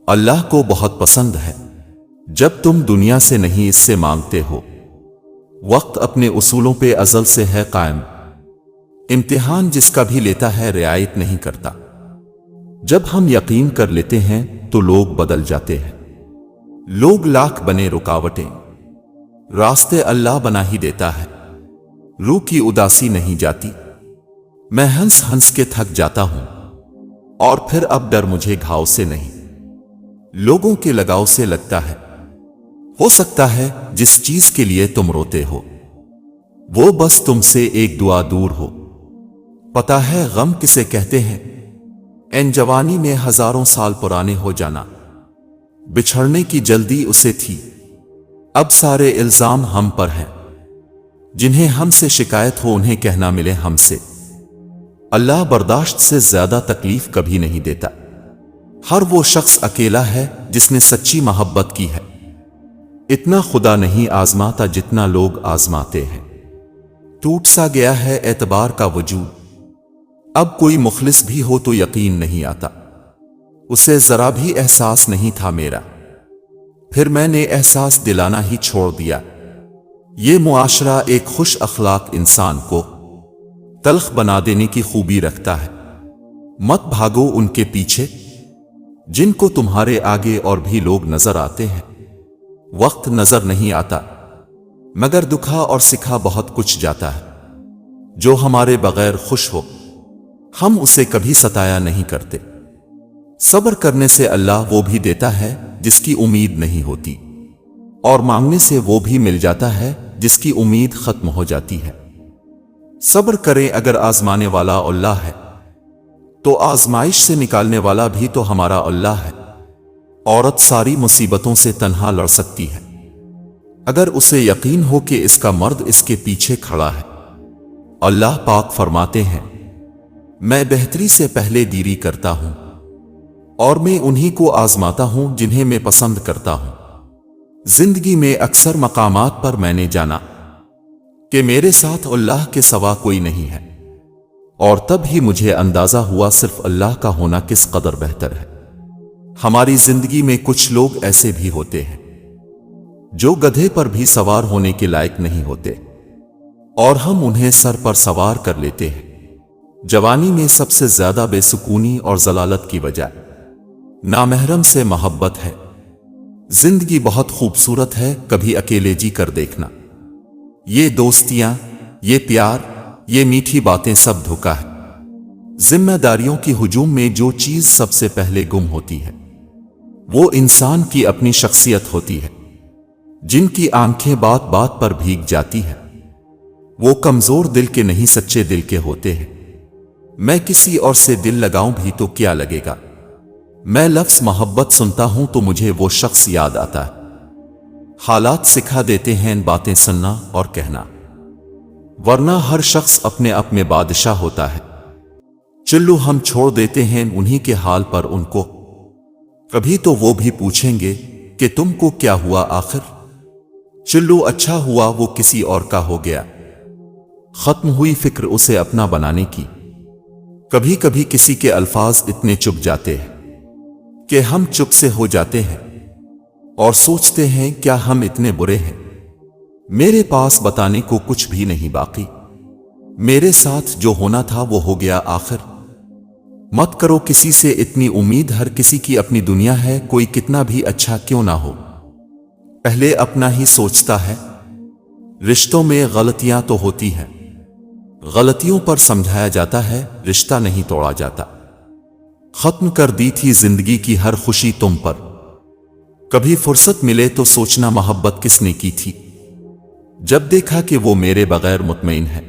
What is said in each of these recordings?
اللہ کو بہت پسند ہے جب تم دنیا سے نہیں اس سے مانگتے ہو۔ وقت اپنے اصولوں پہ ازل سے ہے قائم، امتحان جس کا بھی لیتا ہے رعایت نہیں کرتا۔ جب ہم یقین کر لیتے ہیں تو لوگ بدل جاتے ہیں، لوگ لاکھ بنے رکاوٹیں، راستے اللہ بنا ہی دیتا ہے۔ روح کی اداسی نہیں جاتی، میں ہنس ہنس کے تھک جاتا ہوں، اور پھر اب ڈر مجھے گھاؤ سے نہیں، لوگوں کے لگاؤ سے لگتا ہے۔ ہو سکتا ہے جس چیز کے لیے تم روتے ہو وہ بس تم سے ایک دعا دور ہو۔ پتہ ہے غم کسے کہتے ہیں؟ این جوانی میں ہزاروں سال پرانے ہو جانا، بچھڑنے کی جلدی اسے تھی، اب سارے الزام ہم پر ہیں، جنہیں ہم سے شکایت ہو انہیں کہنا ملے ہم سے۔ اللہ برداشت سے زیادہ تکلیف کبھی نہیں دیتا۔ ہر وہ شخص اکیلا ہے جس نے سچی محبت کی ہے، اتنا خدا نہیں آزماتا جتنا لوگ آزماتے ہیں۔ ٹوٹ سا گیا ہے اعتبار کا وجود، اب کوئی مخلص بھی ہو تو یقین نہیں آتا، اسے ذرا بھی احساس نہیں تھا میرا، پھر میں نے احساس دلانا ہی چھوڑ دیا۔ یہ معاشرہ ایک خوش اخلاق انسان کو تلخ بنا دینے کی خوبی رکھتا ہے۔ مت بھاگو ان کے پیچھے جن کو تمہارے آگے اور بھی لوگ نظر آتے ہیں۔ وقت نظر نہیں آتا مگر دکھا اور سکھا بہت کچھ جاتا ہے۔ جو ہمارے بغیر خوش ہو ہم اسے کبھی ستایا نہیں کرتے۔ صبر کرنے سے اللہ وہ بھی دیتا ہے جس کی امید نہیں ہوتی، اور مانگنے سے وہ بھی مل جاتا ہے جس کی امید ختم ہو جاتی ہے۔ صبر کریں اگر آزمانے والا اللہ ہے تو آزمائش سے نکالنے والا بھی تو ہمارا اللہ ہے۔ عورت ساری مصیبتوں سے تنہا لڑ سکتی ہے اگر اسے یقین ہو کہ اس کا مرد اس کے پیچھے کھڑا ہے۔ اللہ پاک فرماتے ہیں، میں بہتری سے پہلے دیری کرتا ہوں، اور میں انہی کو آزماتا ہوں جنہیں میں پسند کرتا ہوں۔ زندگی میں اکثر مقامات پر میں نے جانا کہ میرے ساتھ اللہ کے سوا کوئی نہیں ہے، اور تب ہی مجھے اندازہ ہوا صرف اللہ کا ہونا کس قدر بہتر ہے۔ ہماری زندگی میں کچھ لوگ ایسے بھی ہوتے ہیں جو گدھے پر بھی سوار ہونے کے لائق نہیں ہوتے، اور ہم انہیں سر پر سوار کر لیتے ہیں۔ جوانی میں سب سے زیادہ بے سکونی اور ضلالت کی وجہ نامحرم سے محبت ہے۔ زندگی بہت خوبصورت ہے، کبھی اکیلے جی کر دیکھنا۔ یہ دوستیاں، یہ پیار، یہ میٹھی باتیں سب دھوکا ہے۔ ذمہ داریوں کی ہجوم میں جو چیز سب سے پہلے گم ہوتی ہے وہ انسان کی اپنی شخصیت ہوتی ہے۔ جن کی آنکھیں بات بات پر بھیگ جاتی ہے وہ کمزور دل کے نہیں سچے دل کے ہوتے ہیں۔ میں کسی اور سے دل لگاؤں بھی تو کیا لگے گا؟ میں لفظ محبت سنتا ہوں تو مجھے وہ شخص یاد آتا ہے۔ حالات سکھا دیتے ہیں باتیں سننا اور کہنا، ورنہ ہر شخص اپنے اپنے بادشاہ ہوتا ہے۔ چلو ہم چھوڑ دیتے ہیں انہی کے حال پر ان کو، کبھی تو وہ بھی پوچھیں گے کہ تم کو کیا ہوا آخر؟ چلو اچھا ہوا وہ کسی اور کا ہو گیا، ختم ہوئی فکر اسے اپنا بنانے کی۔ کبھی کبھی کسی کے الفاظ اتنے چپ جاتے ہیں کہ ہم چپ سے ہو جاتے ہیں اور سوچتے ہیں کیا ہم اتنے برے ہیں؟ میرے پاس بتانے کو کچھ بھی نہیں باقی، میرے ساتھ جو ہونا تھا وہ ہو گیا آخر۔ مت کرو کسی سے اتنی امید، ہر کسی کی اپنی دنیا ہے، کوئی کتنا بھی اچھا کیوں نہ ہو پہلے اپنا ہی سوچتا ہے۔ رشتوں میں غلطیاں تو ہوتی ہیں، غلطیوں پر سمجھایا جاتا ہے، رشتہ نہیں توڑا جاتا۔ ختم کر دی تھی زندگی کی ہر خوشی تم پر، کبھی فرصت ملے تو سوچنا محبت کس نے کی تھی، جب دیکھا کہ وہ میرے بغیر مطمئن ہے۔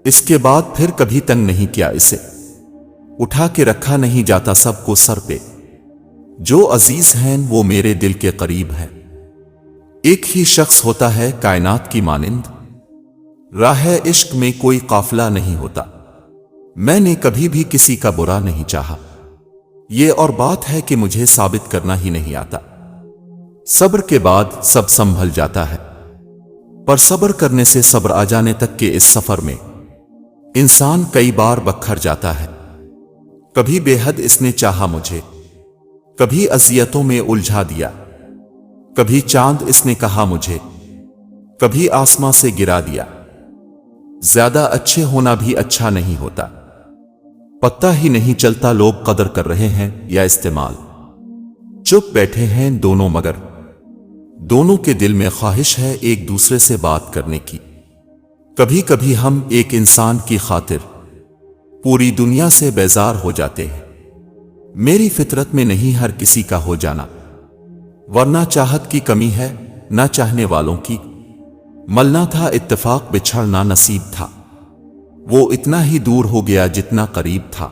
اس کے بعد پھر کبھی تنگ نہیں کیا، اسے اٹھا کے رکھا نہیں جاتا سب کو سر پہ۔ جو عزیز ہیں وہ میرے دل کے قریب ہیں۔ ایک ہی شخص ہوتا ہے کائنات کی مانند، راہ عشق میں کوئی قافلہ نہیں ہوتا۔ میں نے کبھی بھی کسی کا برا نہیں چاہا، یہ اور بات ہے کہ مجھے ثابت کرنا ہی نہیں آتا۔ صبر کے بعد سب سنبھل جاتا ہے، پر صبر کرنے سے صبر آ جانے تک کے اس سفر میں انسان کئی بار بکھر جاتا ہے۔ کبھی بے حد اس نے چاہا مجھے، کبھی اذیتوں میں الجھا دیا، کبھی چاند اس نے کہا مجھے، کبھی آسماں سے گرا دیا۔ زیادہ اچھے ہونا بھی اچھا نہیں ہوتا، پتہ ہی نہیں چلتا لوگ قدر کر رہے ہیں یا استعمال۔ چپ بیٹھے ہیں دونوں، مگر دونوں کے دل میں خواہش ہے ایک دوسرے سے بات کرنے کی۔ کبھی کبھی ہم ایک انسان کی خاطر پوری دنیا سے بیزار ہو جاتے ہیں۔ میری فطرت میں نہیں ہر کسی کا ہو جانا، ورنہ چاہت کی کمی ہے نہ چاہنے والوں کی۔ ملنا تھا اتفاق، بچھڑنا نصیب تھا، وہ اتنا ہی دور ہو گیا جتنا قریب تھا۔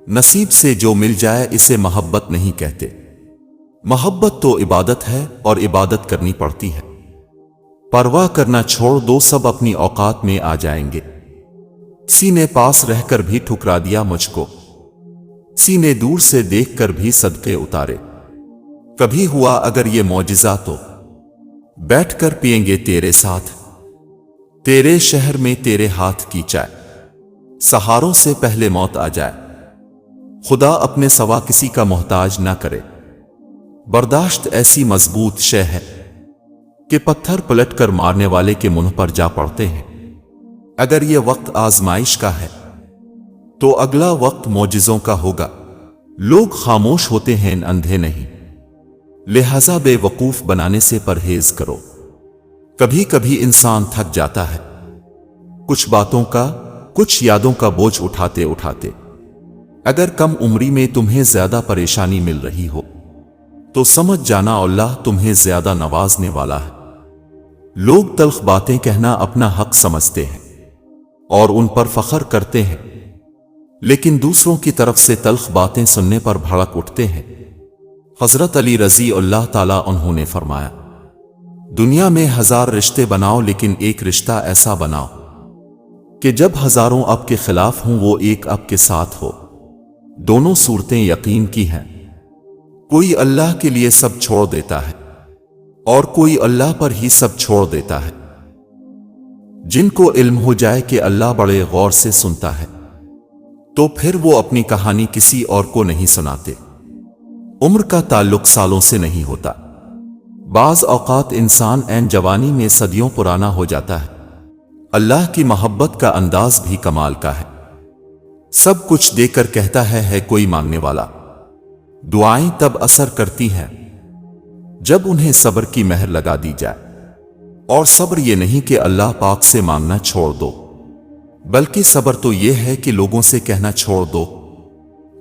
نصیب سے جو مل جائے اسے محبت نہیں کہتے، محبت تو عبادت ہے اور عبادت کرنی پڑتی ہے۔ پرواہ کرنا چھوڑ دو، سب اپنی اوقات میں آ جائیں گے۔ کسی نے پاس رہ کر بھی ٹھکرا دیا مجھ کو، کسی نے دور سے دیکھ کر بھی صدقے اتارے۔ کبھی ہوا اگر یہ معجزہ تو بیٹھ کر پئیں گے تیرے ساتھ، تیرے شہر میں تیرے ہاتھ کی چائے، سہاروں سے پہلے موت آ جائے۔ خدا اپنے سوا کسی کا محتاج نہ کرے، برداشت ایسی مضبوط شے ہے کہ پتھر پلٹ کر مارنے والے کے منہ پر جا پڑتے ہیں۔ اگر یہ وقت آزمائش کا ہے تو اگلا وقت معجزوں کا ہوگا۔ لوگ خاموش ہوتے ہیں، اندھے نہیں، لہذا بے وقوف بنانے سے پرہیز کرو۔ کبھی کبھی انسان تھک جاتا ہے، کچھ باتوں کا، کچھ یادوں کا بوجھ اٹھاتے اٹھاتے۔ اگر کم عمری میں تمہیں زیادہ پریشانی مل رہی ہو تو سمجھ جانا اللہ تمہیں زیادہ نوازنے والا ہے۔ لوگ تلخ باتیں کہنا اپنا حق سمجھتے ہیں اور ان پر فخر کرتے ہیں، لیکن دوسروں کی طرف سے تلخ باتیں سننے پر بھڑک اٹھتے ہیں۔ حضرت علی رضی اللہ تعالیٰ عنہ نے فرمایا، دنیا میں 1000 رشتے بناؤ لیکن ایک رشتہ ایسا بناؤ کہ جب ہزاروں آپ کے خلاف ہوں وہ ایک آپ کے ساتھ ہو۔ دونوں صورتیں یقین کی ہیں، کوئی اللہ کے لیے سب چھوڑ دیتا ہے اور کوئی اللہ پر ہی سب چھوڑ دیتا ہے۔ جن کو علم ہو جائے کہ اللہ بڑے غور سے سنتا ہے تو پھر وہ اپنی کہانی کسی اور کو نہیں سناتے۔ عمر کا تعلق سالوں سے نہیں ہوتا، بعض اوقات انسان عین جوانی میں صدیوں پرانا ہو جاتا ہے۔ اللہ کی محبت کا انداز بھی کمال کا ہے، سب کچھ دے کر کہتا ہے کوئی مانگنے والا۔ دعائیں تب اثر کرتی ہیں جب انہیں صبر کی مہر لگا دی جائے، اور صبر یہ نہیں کہ اللہ پاک سے مانگنا چھوڑ دو، بلکہ صبر تو یہ ہے کہ لوگوں سے کہنا چھوڑ دو۔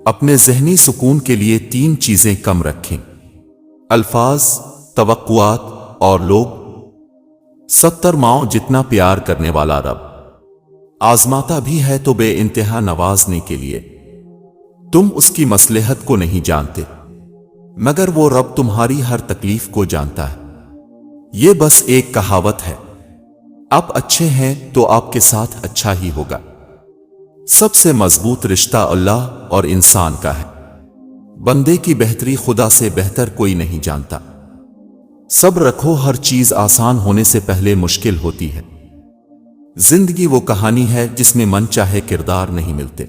اپنے ذہنی سکون کے لیے 3 چیزیں کم رکھیں: الفاظ، توقعات اور لوگ۔ 70 ماؤں جتنا پیار کرنے والا رب آزماتا بھی ہے تو بے انتہا نوازنے کے لیے۔ تم اس کی مصلحت کو نہیں جانتے، مگر وہ رب تمہاری ہر تکلیف کو جانتا ہے۔ یہ بس ایک کہاوت ہے، آپ اچھے ہیں تو آپ کے ساتھ اچھا ہی ہوگا۔ سب سے مضبوط رشتہ اللہ اور انسان کا ہے۔ بندے کی بہتری خدا سے بہتر کوئی نہیں جانتا۔ صبر رکھو، ہر چیز آسان ہونے سے پہلے مشکل ہوتی ہے۔ زندگی وہ کہانی ہے جس میں من چاہے کردار نہیں ملتے۔